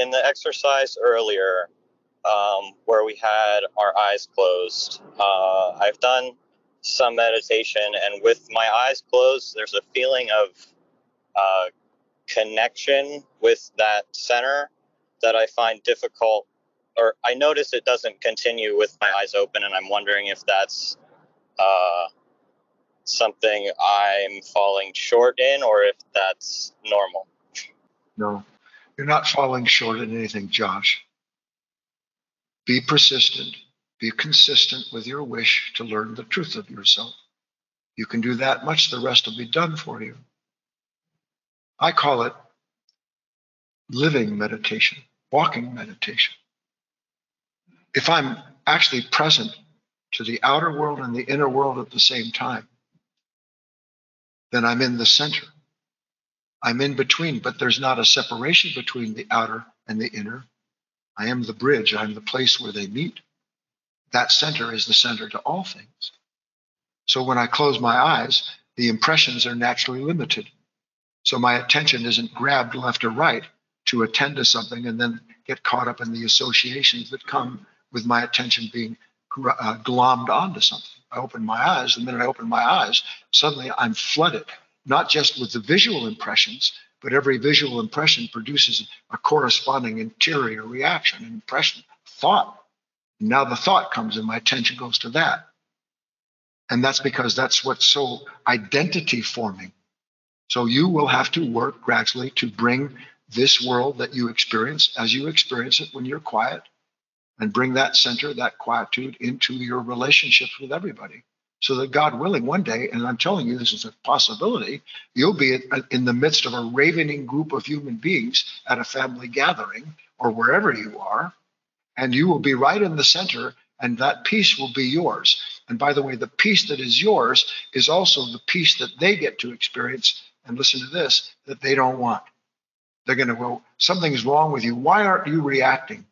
in the exercise earlier, where we had our eyes closed, I've done some meditation, and with my eyes closed, there's a feeling of connection with that center that I find difficult, or I notice it doesn't continue with my eyes open, and I'm wondering if that's something I'm falling short in, or if that's normal. No, you're not falling short in anything, Josh. Be persistent. Be consistent with your wish to learn the truth of yourself. You can do that much, the rest will be done for you. I call it living meditation, walking meditation. If I'm actually present to the outer world and the inner world at the same time, then I'm in the center. I'm in between, but there's not a separation between the outer and the inner. I am the bridge. I'm the place where they meet. That center is the center to all things. So when I close my eyes, the impressions are naturally limited. So my attention isn't grabbed left or right to attend to something and then get caught up in the associations that come with my attention being glommed onto something. I open my eyes. The minute I open my eyes, suddenly I'm flooded, not just with the visual impressions, but every visual impression produces a corresponding interior reaction, an impression, thought. Now the thought comes and my attention goes to that. And that's because that's what's so identity forming. So you will have to work gradually to bring this world that you experience as you experience it when you're quiet, and bring that center, that quietude into your relationships with everybody. So that God willing, one day, and I'm telling you this is a possibility, you'll be in the midst of a ravening group of human beings at a family gathering or wherever you are, and you will be right in the center, and that peace will be yours. And by the way, the peace that is yours is also the peace that they get to experience, and listen to this, that they don't want. They're going to go, something's wrong with you. Why aren't you reacting?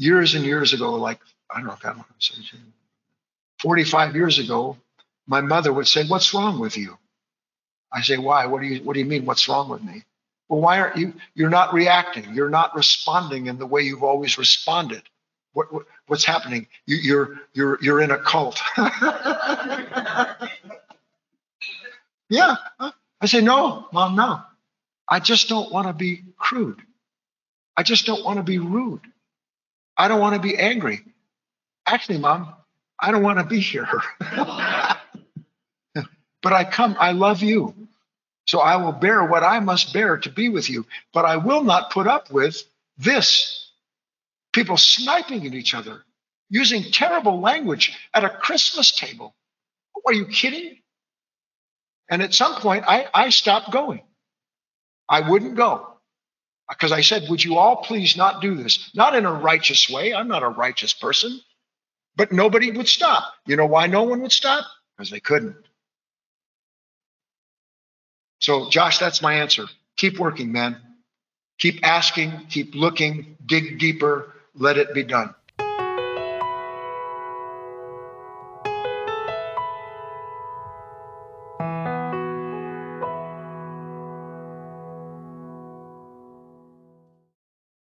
Years and years ago, like, I don't know if I want to say 45 years ago, my mother would say, "What's wrong with you?" I say, "Why? What do you mean, what's wrong with me?" "Well, why aren't you're not reacting. You're not responding in the way you've always responded. What's happening? You're in a cult." Yeah. I say, "No, Mom, no. I just don't want to be crude. I just don't want to be rude. I don't want to be angry. Actually, Mom, I don't want to be here." But I love you. So I will bear what I must bear to be with you. But I will not put up with this. People sniping at each other, using terrible language at a Christmas table. Are you kidding? And at some point, I stopped going. I wouldn't go. Because I said, would you all please not do this? Not in a righteous way. I'm not a righteous person. But nobody would stop. You know why no one would stop? Because they couldn't. So, Josh, that's my answer. Keep working, man. Keep asking, keep looking, dig deeper, let it be done.